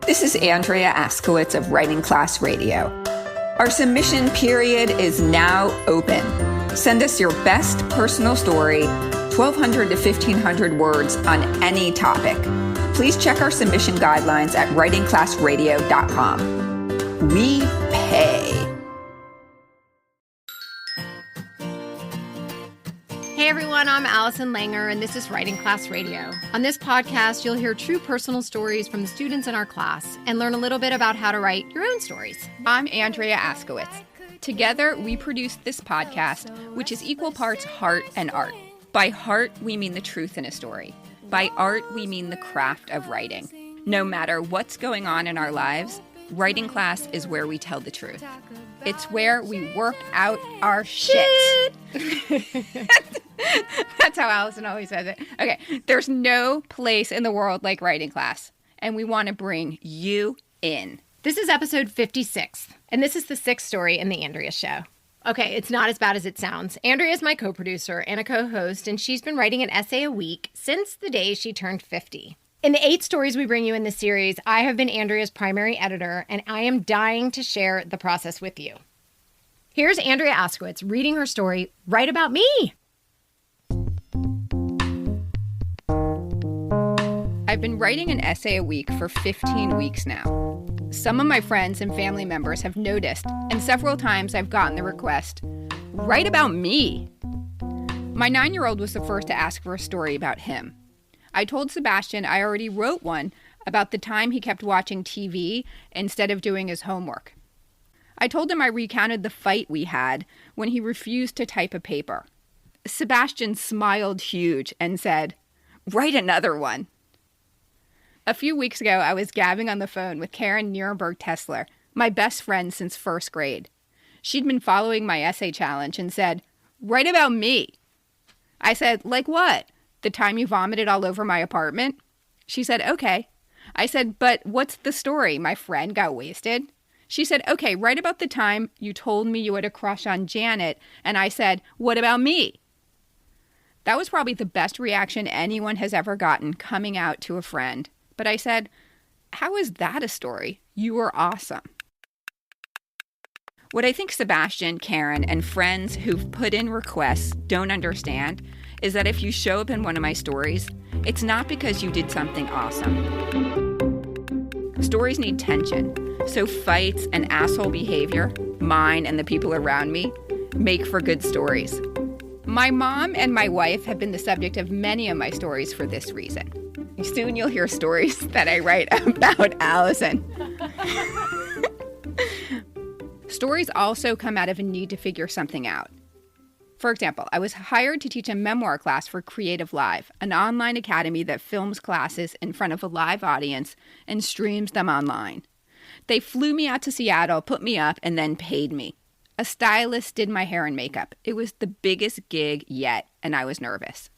This is Andrea Askowitz of Writing Class Radio. Our submission period is now open. Send us your best personal story, 1,200 to 1,500 words on any topic. Please check our submission guidelines at writingclassradio.com. We pay. Hey everyone, I'm Allison Langer, and this is Writing Class Radio. On this podcast, you'll hear true personal stories from the students in our class and learn a little bit about how to write your own stories. I'm Andrea Askowitz. Together, we produce this podcast, which is equal parts heart and art. By heart, we mean the truth in a story. By art, we mean the craft of writing. No matter what's going on in our lives, writing class is where we tell the truth. It's where we work out our shit. That's how Allison always says it. Okay, there's no place in the world like writing class, and we want to bring you in. This is episode 56, and this is the sixth story in the Andrea Show. Okay, it's not as bad as it sounds. Andrea is my co-producer and a co-host, and she's been writing an essay a week since the day she turned 50. In the 8 stories we bring you in this series, I have been Andrea's primary editor, and I am dying to share the process with you. Here's Andrea Askowitz reading her story, Write About Me. I've been writing an essay a week for 15 weeks now. Some of my friends and family members have noticed, and several times I've gotten the request, write about me. My 9-year-old was the first to ask for a story about him. I told Sebastian I already wrote one about the time he kept watching TV instead of doing his homework. I told him I recounted the fight we had when he refused to type a paper. Sebastian smiled huge and said, write another one. A few weeks ago, I was gabbing on the phone with Karen Nierenberg-Tessler, my best friend since first grade. She'd been following my essay challenge and said, write about me. I said, like what? The time you vomited all over my apartment? She said, okay. I said, but what's the story? My friend got wasted? She said, okay, write about the time you told me you had a crush on Janet. And I said, what about me? That was probably the best reaction anyone has ever gotten coming out to a friend. But I said, how is that a story? You were awesome. What I think Sebastian, Karen, and friends who've put in requests don't understand is that if you show up in one of my stories, it's not because you did something awesome. Stories need tension, so fights and asshole behavior, mine and the people around me, make for good stories. My mom and my wife have been the subject of many of my stories for this reason. Soon you'll hear stories that I write about Allison. Stories also come out of a need to figure something out. For example, I was hired to teach a memoir class for Creative Live, an online academy that films classes in front of a live audience and streams them online. They flew me out to Seattle, put me up, and then paid me. A stylist did my hair and makeup. It was the biggest gig yet, and I was nervous.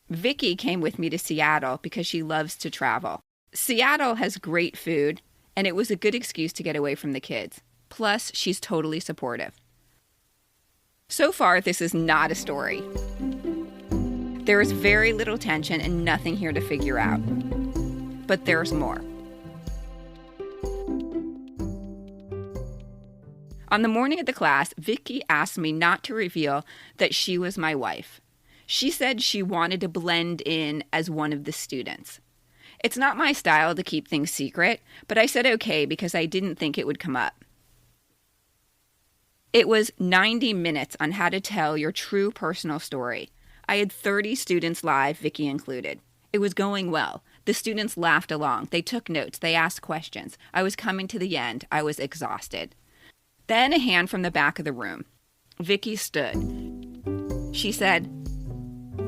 Vicky came with me to Seattle because she loves to travel. Seattle has great food, and it was a good excuse to get away from the kids. Plus, she's totally supportive. So far, this is not a story. There is very little tension and nothing here to figure out. But there's more. On the morning of the class, Vicky asked me not to reveal that she was my wife. She said she wanted to blend in as one of the students. It's not my style to keep things secret, but I said okay because I didn't think it would come up. It was 90 minutes on how to tell your true personal story. I had 30 students live, Vicky included. It was going well. The students laughed along. They took notes. They asked questions. I was coming to the end. I was exhausted. Then a hand from the back of the room. Vicky stood. She said,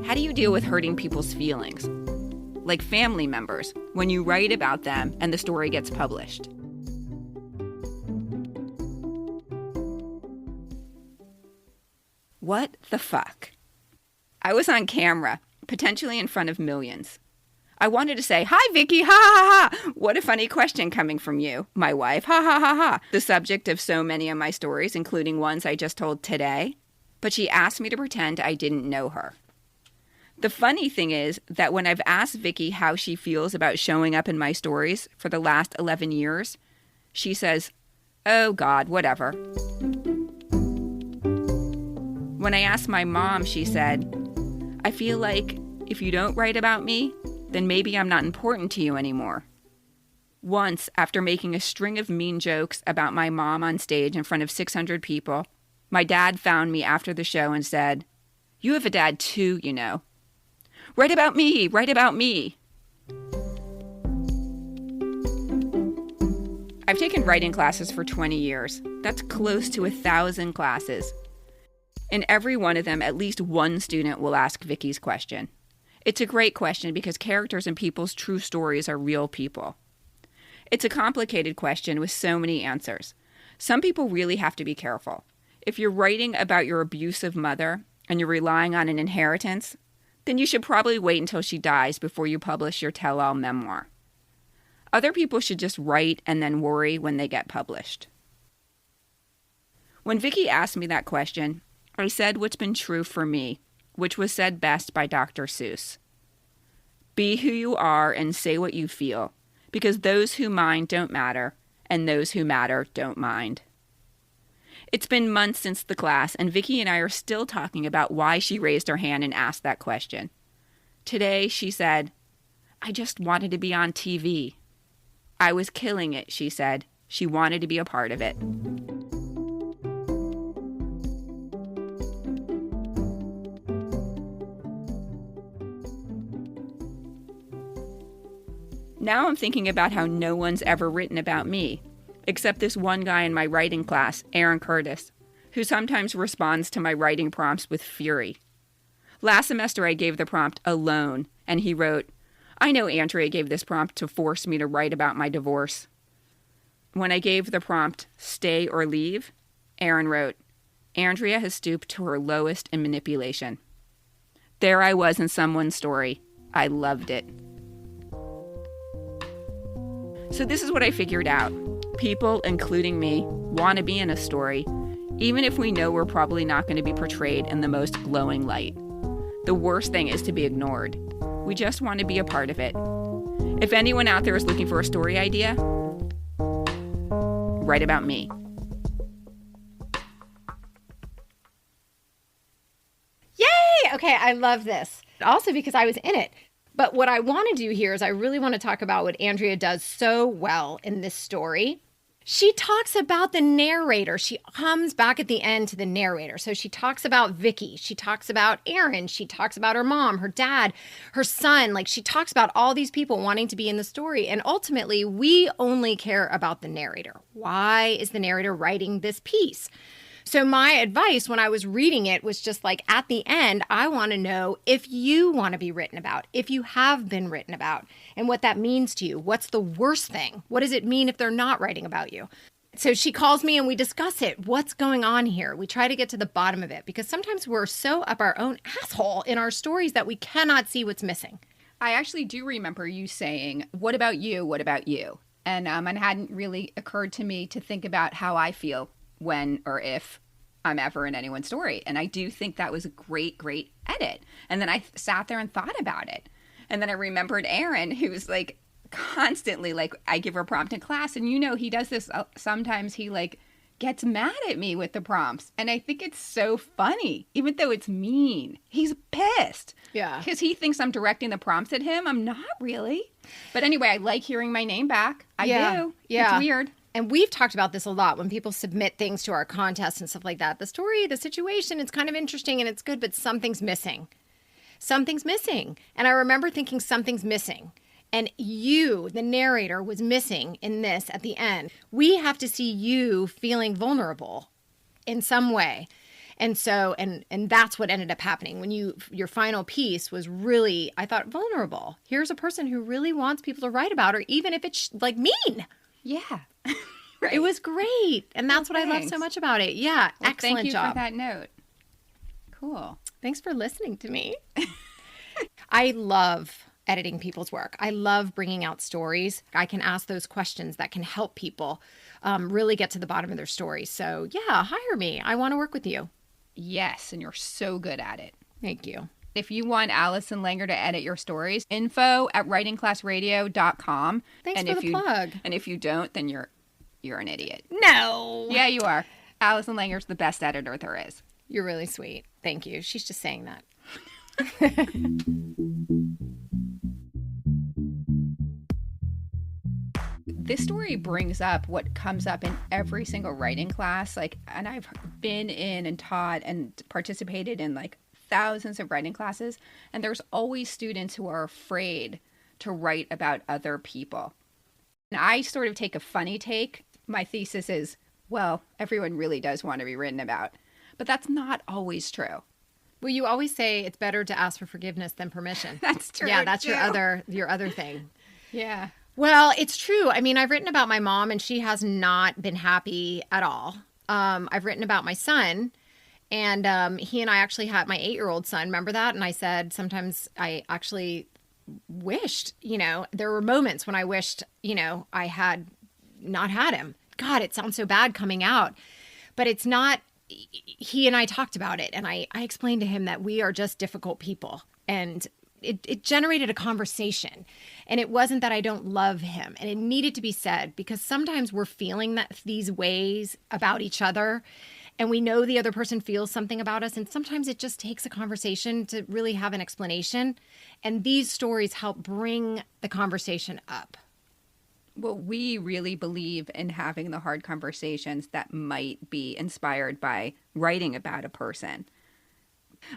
how do you deal with hurting people's feelings? Like family members, when you write about them and the story gets published. What the fuck? I was on camera, potentially in front of millions. I wanted to say, hi, Vicky, ha, ha, ha. What a funny question coming from you, my wife, ha, ha, ha, ha. The subject of so many of my stories, including ones I just told today. But she asked me to pretend I didn't know her. The funny thing is that when I've asked Vicky how she feels about showing up in my stories for the last 11 years, she says, "Oh God, whatever." When I asked my mom, she said, "I feel like if you don't write about me, then maybe I'm not important to you anymore." Once, after making a string of mean jokes about my mom on stage in front of 600 people, my dad found me after the show and said, "You have a dad too, you know. Write about me, write about me." I've taken writing classes for 20 years. That's close to 1,000 classes. In every one of them, at least one student will ask Vicky's question. It's a great question because characters and people's true stories are real people. It's a complicated question with so many answers. Some people really have to be careful. If you're writing about your abusive mother and you're relying on an inheritance, then you should probably wait until she dies before you publish your tell-all memoir. Other people should just write and then worry when they get published. When Vicky asked me that question, I said what's been true for me, which was said best by Dr. Seuss. Be who you are and say what you feel, because those who mind don't matter, and those who matter don't mind. It's been months since the class, and Vicky and I are still talking about why she raised her hand and asked that question. Today, she said, "I just wanted to be on TV." I was killing it, she said. She wanted to be a part of it. Now I'm thinking about how no one's ever written about me, except this one guy in my writing class, Aaron Curtis, who sometimes responds to my writing prompts with fury. Last semester I gave the prompt "alone," and he wrote, "I know Andrea gave this prompt to force me to write about my divorce." When I gave the prompt "stay or leave," Aaron wrote, "Andrea has stooped to her lowest in manipulation." There I was in someone's story. I loved it. So this is what I figured out. People, including me, want to be in a story, even if we know we're probably not going to be portrayed in the most glowing light. The worst thing is to be ignored. We just want to be a part of it. If anyone out there is looking for a story idea, write about me. Yay! Okay, I love this. Also because I was in it. But what I want to do here is I really want to talk about what Andrea does so well in this story. She talks about the narrator. She comes back at the end to the narrator. So she talks about Vicky. She talks about Aaron. She talks about her mom, her dad, her son. Like, she talks about all these people wanting to be in the story. And ultimately, we only care about the narrator. Why is the narrator writing this piece? So my advice when I was reading it was just like, at the end, I want to know if you want to be written about, if you have been written about, and what that means to you. What's the worst thing? What does it mean if they're not writing about you? So she calls me and we discuss it. What's going on here? We try to get to the bottom of it because sometimes we're so up our own asshole in our stories that we cannot see what's missing. I actually do remember you saying, "What about you? What about you?" And it hadn't really occurred to me to think about how I feel when or if I'm ever in anyone's story. And I do think that was a great, great edit. And then I sat there and thought about it. And then I remembered Aaron, who's like constantly like, I give her a prompt in class. And you know, he does this. Sometimes he like gets mad at me with the prompts. And I think it's so funny, even though it's mean. He's pissed. Yeah. Because he thinks I'm directing the prompts at him. I'm not really. But anyway, I like hearing my name back. I do. Yeah. It's weird. And we've talked about this a lot when people submit things to our contests and stuff like that. The story, the situation, it's kind of interesting and it's good, but something's missing. Something's missing. And I remember thinking something's missing. And you, the narrator, was missing in this at the end. We have to see you feeling vulnerable in some way. And so, and that's what ended up happening when your final piece was really, I thought, vulnerable. Here's a person who really wants people to write about her, even if it's like mean. Yeah. Right. It was great. And that's what I love so much about it. Yeah. Well, excellent thank you job. for that note. Cool. Thanks for listening to me. I love editing people's work. I love bringing out stories. I can ask those questions that can help people really get to the bottom of their story. So yeah, hire me. I want to work with you. Yes. And you're so good at it. Thank you. If you want Allison Langer to edit your stories, info@writingclassradio.com. Thanks for the plug. And if you don't, then you're an idiot. No. Yeah, you are. Allison Langer's the best editor there is. You're really sweet. Thank you. She's just saying that. This story brings up what comes up in every single writing class. And I've been in and taught and participated in thousands of writing classes. And there's always students who are afraid to write about other people. And I sort of take a funny take. My thesis is, well, everyone really does want to be written about. But that's not always true. Well, you always say it's better to ask for forgiveness than permission. That's true. Yeah, that's too. your other thing. Yeah. Well, it's true. I mean, I've written about my mom, and she has not been happy at all. I've written about my son, and he and I actually had my 8-year-old son. Remember that? And I said sometimes I actually wished, there were moments when I wished, I had not had him. God, it sounds so bad coming out, but it's not. He and I talked about it, and I explained to him that we are just difficult people, and it generated a conversation. And it wasn't that I don't love him, and it needed to be said, because sometimes we're feeling these ways about each other, and we know the other person feels something about us, and sometimes it just takes a conversation to really have an explanation. And these stories help bring the conversation up. Well, we really believe in having the hard conversations that might be inspired by writing about a person.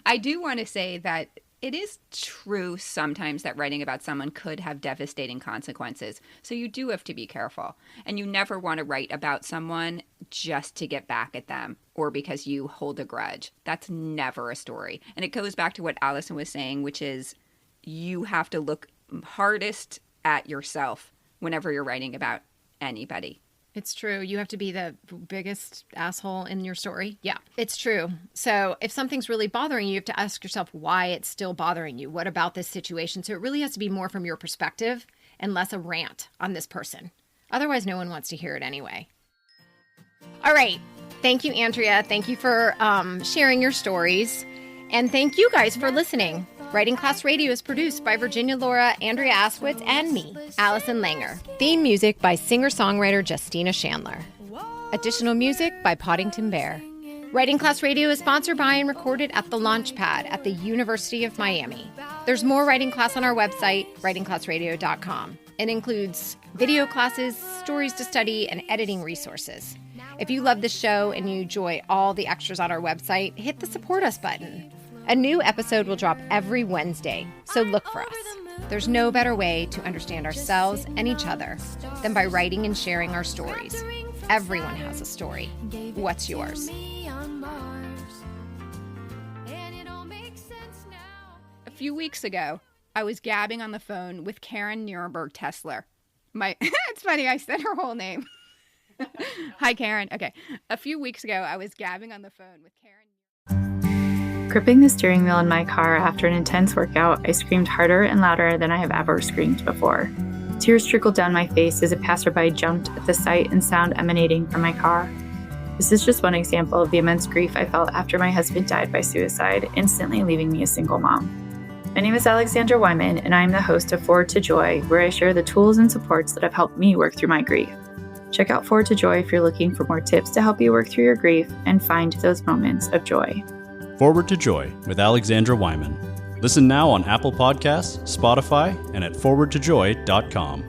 I do want to say that it is true sometimes that writing about someone could have devastating consequences. So you do have to be careful. And you never want to write about someone just to get back at them or because you hold a grudge. That's never a story. And it goes back to what Allison was saying, which is you have to look hardest at yourself whenever you're writing about anybody. It's true. You have to be the biggest asshole in your story. Yeah, it's true. So if something's really bothering you, you have to ask yourself why it's still bothering you. What about this situation? So it really has to be more from your perspective and less a rant on this person. Otherwise, no one wants to hear it anyway. All right. Thank you, Andrea. Thank you for sharing your stories. And thank you guys for listening. Writing Class Radio is produced by Virginia Laura, Andrea Askowitz, and me, Allison Langer. Theme music by singer-songwriter Justina Chandler. Additional music by Poddington Bear. Writing Class Radio is sponsored by and recorded at the Launchpad at the University of Miami. There's more writing class on our website, writingclassradio.com. It includes video classes, stories to study, and editing resources. If you love this show and you enjoy all the extras on our website, hit the Support Us button. A new episode will drop every Wednesday, so look for us. There's no better way to understand ourselves and each other than by writing and sharing our stories. Everyone has a story. What's yours? A few weeks ago, I was gabbing on the phone with Karen Nuremberg Tessler. It's funny, I said her whole name. Hi, Karen. Okay. A few weeks ago, I was gabbing on the phone with Karen. Gripping the steering wheel in my car after an intense workout, I screamed harder and louder than I have ever screamed before. Tears trickled down my face as a passerby jumped at the sight and sound emanating from my car. This is just one example of the immense grief I felt after my husband died by suicide, instantly leaving me a single mom. My name is Alexandra Wyman, and I am the host of Forward to Joy, where I share the tools and supports that have helped me work through my grief. Check out Forward to Joy if you're looking for more tips to help you work through your grief and find those moments of joy. Forward to Joy with Alexandra Wyman. Listen now on Apple Podcasts, Spotify, and at forwardtojoy.com.